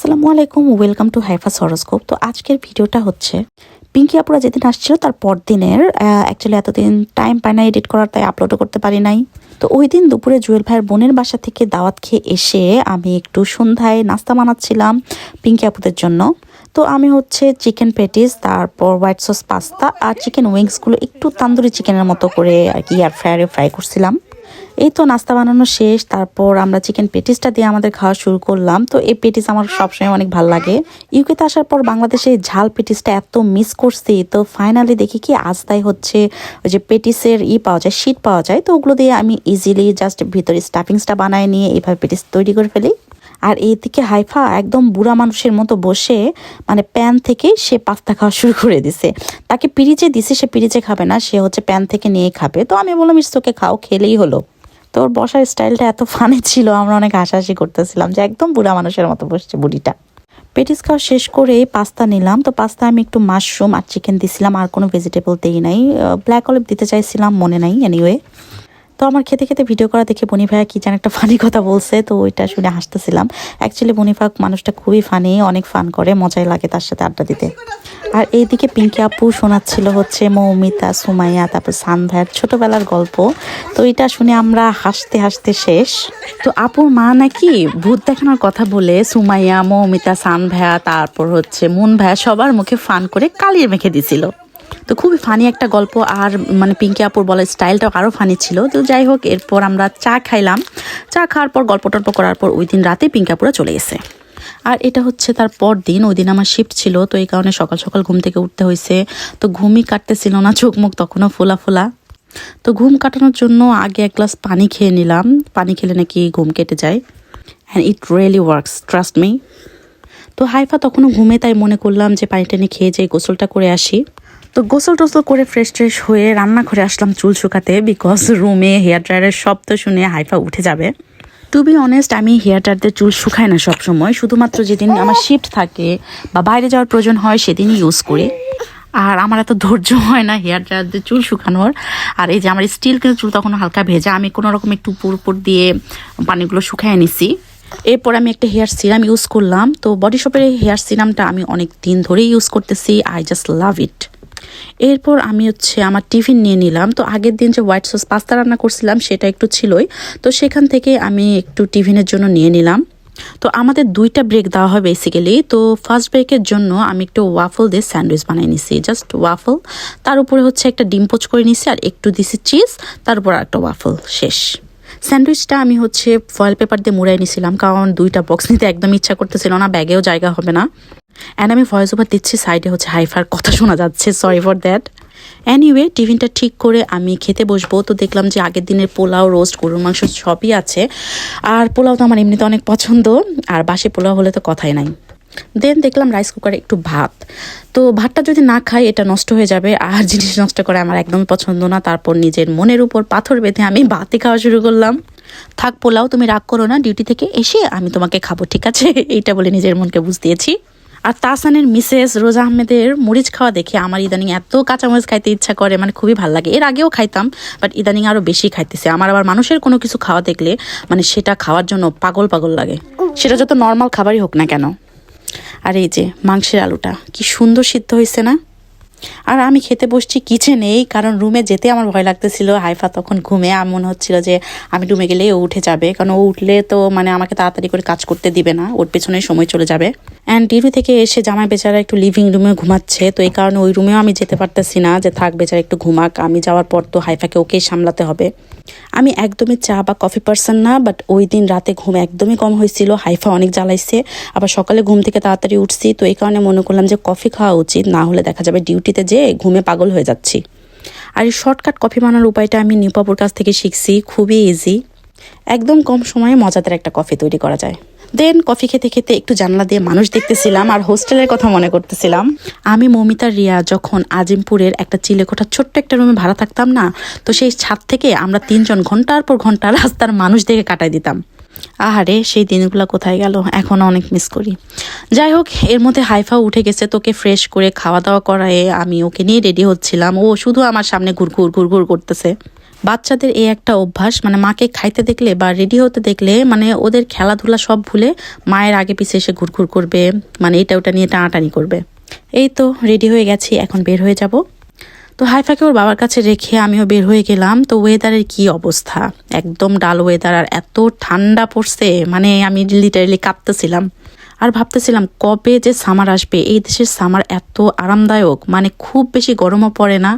আসসালামু আলাইকুম, welcome to হাইফাস horoscope. তো আজকের ভিডিওটা হচ্ছে পিঙ্কি আপুরা যেদিন আসছিল তার পর দিনের। অ্যাকচুয়ালি এতদিন টাইম পাই না এডিট করার, তাই আপলোডও করতে পারি নাই। তো ওই দিন দুপুরে জুয়েল ভাইয়ের বোনের বাসা থেকে দাওয়াত খেয়ে এসে আমি একটু সন্ধ্যায় নাস্তা বানাচ্ছিলাম পিঙ্কি আপুদের জন্য। তো আমি হচ্ছে চিকেন প্যাটিস, তারপর হোয়াইট সস পাস্তা আর চিকেন উইংসগুলো একটু তান্দুরি চিকেনের মতো করে আর কি এয়ার ফ্রায়ারে ফ্রাই করছিলাম। এই তো নাস্তা বানানো শেষ, তারপর আমরা চিকেন পেটিসটা দিয়ে আমাদের খাওয়া শুরু করলাম। তো এই পেটিস আমার সবসময় অনেক ভালো লাগে। ইউকেতে আসার পর বাংলাদেশে ঝাল পেটিসটা এত মিস করছি, তো ফাইনালি দেখি কি আজ তাই হচ্ছে ওই যে পেটিসের পাওয়া যায়, শীট পাওয়া যায়, তো ওগুলো দিয়ে আমি ইজিলি জাস্ট ভিতরে স্টাফিংসটা বানায় নিয়ে এইভাবে পেটিস তৈরি করে ফেলি। আর এইদিকে হাইফা একদম বুড়া মানুষের মতো বসে মানে প্যান থেকে সে পাস্তা খাওয়া শুরু করে দিছে। তাকে পিরিচে দিছে, সে পিরিচে খাবে না, সে হচ্ছে প্যান থেকে নিয়ে খাবে। তো আমি বললাম ইটস ওকে, খাও, খেলেই হলো। তোর বসার স্টাইলটা এত ফানি ছিল, আমরা অনেক হাসাহাসি করতেছিলাম যে একদম বুড়া মানুষের মতো বসছে বুড়িটা। পেটিস খাওয়া শেষ করে পাস্তা নিলাম। তো পাস্তা আমি একটু মাশরুম আর চিকেন দিছিলাম, আর কোনো ভেজিটেবল দিই নাই। ব্ল্যাক অলিভ দিতে চাইছিলাম, মনে নাই। এনিওয়ে, তো আমার খেতে খেতে ভিডিও করা দেখে বনি ভাইয়া কি যেন একটা ফানি কথা বলছে, তো ওইটা শুনে হাসতেছিলাম। অ্যাকচুয়ালি বনি ভাই মানুষটা খুবই ফানি, অনেক ফান করে, মজাই লাগে তার সাথে আড্ডা দিতে। আর এইদিকে পিঙ্কি আপু শোনাচ্ছিল হচ্ছে মৌমিতা, সুমাইয়া, তারপর সান ভাইয়ার ছোটবেলার গল্প। তো এটা শুনে আমরা হাসতে হাসতে শেষ। তো আপুর মা নাকি ভূত দেখানোর কথা বলে সুমাইয়া, মৌমিতা, সান ভাইয়া, তারপর হচ্ছে মুন ভাইয়া সবার মুখে ফান করে কালিয়ে মেখে দিছিল। তো খুবই ফানি একটা গল্প, আর মানে পিঙ্কি আপুর বলার স্টাইলটাও আরও ফানি ছিল। তো যাই হোক, এরপর আমরা চা খাইলাম। চা খাওয়ার পর গল্প টল্প করার পর ওই দিন রাতে পিঙ্কি আপুরা চলে গেছে। আর এটা হচ্ছে তার পর দিন, ওই দিন আমার শিফট ছিল, তো এই কারণে সকাল সকাল ঘুম থেকে উঠতে হয়েছে। তো ঘুমই কাটতেছিল না, চোখ মুখ তখনও ফোলা ফোলা। তো ঘুম কাটানোর জন্য আগে এক গ্লাস পানি খেয়ে নিলাম। পানি খেলে নাকি ঘুম কেটে যায়, and it really works, trust me. তো হাইফা তখনও ঘুমে, তাই মনে করলাম যে পানি টানি খেয়ে যাই, গোসলটা করে আসি। তো গোসল টোসল করে ফ্রেশ ট্রেশ হয়ে রান্নাঘরে আসলাম চুল শুকাতে, বিকজ রুমে হেয়ার ড্রায়ারের শব্দ শুনে হাইফা উঠে যাবে। টু বি অনেস্ট, আমি হেয়ার ড্রায়ার দিয়ে চুল শুকাই না সবসময়, শুধুমাত্র যেদিন আমার শিফট থাকে বা বাইরে যাওয়ার প্রয়োজন হয় সেদিনই ইউজ করি। আর আমার এত ধৈর্য হয় না হেয়ার ড্রায়ার দিয়ে চুল শুকানোর। আর এই যে আমার স্টিল কিন্তু চুল তখন হালকা ভেজা, আমি কোনো রকম একটু উপর দিয়ে পানিগুলো শুকায় নিছি। এরপর আমি একটা হেয়ার সিরাম ইউজ করলাম। তো বডি শপের এই হেয়ার সিরামটা আমি অনেক দিন ধরেই ইউজ করতেছি, আই জাস্ট লাভ ইট। এরপর আমি হচ্ছে আমার টিফিন নিয়ে নিলাম। তো আগের দিন যে হোয়াইট সস পাস্তা রান্না করছিলাম সেটা একটু ছিলই, তো সেখান থেকে আমি একটু টিফিনের জন্য নিয়ে নিলাম। তো আমাদের দুইটা ব্রেক দেওয়া হয় বেসিক্যালি। তো ফার্স্ট ব্রেকের জন্য আমি একটু ওয়াফল দিয়ে স্যান্ডউইচ বানিয়ে নিছি, জাস্ট ওয়াফল, তার উপরে হচ্ছে একটা ডিম পোচ করে নিছি, আর একটু দিছি চিজ, তার উপর একটা ওয়াফল, শেষ। স্যান্ডউইচটা আমি হচ্ছে ফয়েল পেপার দিয়ে মুড়াই নিছিলাম, কারণ দুইটা বক্স নিতে একদম ইচ্ছা করতেছিল না, ব্যাগেও জায়গা হবে না। অ্যান্ড আমি ভয়েস ওভার দিচ্ছি, সাইডে হচ্ছে হাইফার কথা শোনা যাচ্ছে, সরি ফর দ্যাট। এনিওয়ে, টিফিনটা ঠিক করে আমি খেতে বসবো। তো দেখলাম যে আগের দিনের পোলাও, রোস্ট, গরুর মাংস সবই আছে। আর পোলাও তো আমার এমনিতে অনেক পছন্দ, আর বাসি পোলাও হলে তো কথাই নাই। দেন দেখলাম রাইস কুকারে একটু ভাত। তো ভাতটা যদি না খাই এটা নষ্ট হয়ে যাবে, আর জিনিস নষ্ট করে আমার একদমই পছন্দ না। তারপর নিজের মনের উপর পাথর বেঁধে আমি ভাতই খাওয়া শুরু করলাম। থাক পোলাও, তুমি রাগ করো না, ডিউটি থেকে এসে আমি তোমাকে খাবো, ঠিক আছে? এইটা বলে নিজের মনকে বুঝ দিয়েছি। আর তাহসানের মিসেস রোজা আহমেদের মরিচ খাওয়া দেখে আমার ইদানিং এত কাঁচামরিচ খাইতে ইচ্ছা করে, মানে খুবই ভালো লাগে। এর আগেও খাইতাম, বাট ইদানিং আরও বেশি খাইতেছে। আমার আবার মানুষের কোনো কিছু খাওয়া দেখলে মানে সেটা খাওয়ার জন্য পাগল পাগল লাগে, সেটা যত নর্মাল খাবারই হোক না কেন। আর এই যে মাংসের আলুটা কি সুন্দর সিদ্ধ হয়েছে না? আর আমি খেতে বসছি কিচেনেই, কারণ রুমে যেতে আমার ভয় লাগতেছিল। হাইফা তখন ঘুমে, আমার মনে হচ্ছিল যে আমি রুমে গেলে ও উঠে যাবে, কারণ ও উঠলে তো মানে আমাকে তাড়াতাড়ি করে কাজ করতে দিবে না, ওর পেছনে সময় চলে যাবে। অ্যান্ড ডিউটি থেকে এসে জামাই বেচারা একটু লিভিং রুমে ঘুমাচ্ছে, তো এই কারণে ওই রুমেও আমি যেতে পারতেছি না, যে থাক বেচারা একটু ঘুমাক, আমি যাওয়ার পর তো হাইফাকে ওকেই সামলাতে হবে। আমি একদমই চা বা কফি পার্সন না, বাট ওই দিন রাতে ঘুম একদমই কম হয়েছিল, হাইফা অনেক জ্বালাইছে, আবার সকালে ঘুম থেকে তাড়াতাড়ি উঠছি, তো এই কারণে মনে করলাম যে কফি খাওয়া উচিত, না হলে দেখা যাবে ডিউটিতে যেয়ে ঘুমে পাগল হয়ে যাচ্ছি। আর এই শর্টকাট কফি বানানোর উপায়টা আমি নিউপাপুর কাছ থেকে শিখছি, খুবই ইজি, একদম কম সময়ে মজাদার একটা কফি তৈরি করা যায়। দেন কফি খেতে খেতে একটু জানলা দিয়ে মানুষ দেখতেছিলাম আর হোস্টেলের কথা মনে করতেছিলাম। আমি মৌমিতা, রিয়া যখন আজিমপুরের একটা চিলেকোঠার ছোট্ট একটা রুমে ভাড়া থাকতাম না, তো সেই ছাদ থেকে আমরা তিনজন ঘন্টার পর ঘন্টা রাস্তার মানুষ দেখে কাটাই দিতাম। আহারে, সেই দিনগুলো কোথায় গেল, এখনও অনেক মিস করি। যাই হোক, এর মধ্যে হাইফাও উঠে গেছে, তোকে ফ্রেশ করে খাওয়া দাওয়া করায় আমি ওকে নিয়ে রেডি হচ্ছিলাম, ও শুধু আমার সামনে ঘুরঘুর ঘুরঘুর করতেছে। বাচ্চাদের এই একটা অভ্যাস, মানে মাকে খাইতে দেখলে বা রেডি হতে দেখলে মানে ওদের খেলাধুলা সব ভুলে মায়ের আগে পিছে এসে ঘুরঘুর করবে, মানে এটা ওটা নিয়ে টানাটানি করবে। এই তো রেডি হয়ে গেছি, এখন বের হয়ে যাব। তো হাইফাকে ওর বাবার কাছে রেখে আমিও বের হয়ে গেলাম। তো ওয়েদারের কি অবস্থা, একদম ডাল ওয়েদার, আর এত ঠান্ডা পড়ছে, মানে আমি লিটারেলি কাঁপতেছিলাম। আর ভাবতেছিলাম কবে যে সামার আসবে। এই দেশের সামার এত আরামদায়ক, মানে খুব বেশি গরমও পড়ে না,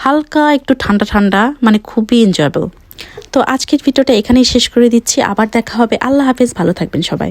হালকা একটু ঠান্ডা ঠান্ডা, মানে খুবই এনজয়েবল। তো আজকের ভিডিওটা এখানেই শেষ করে দিচ্ছি, আবার দেখা হবে। আল্লাহ হাফেজ, ভালো থাকবেন সবাই।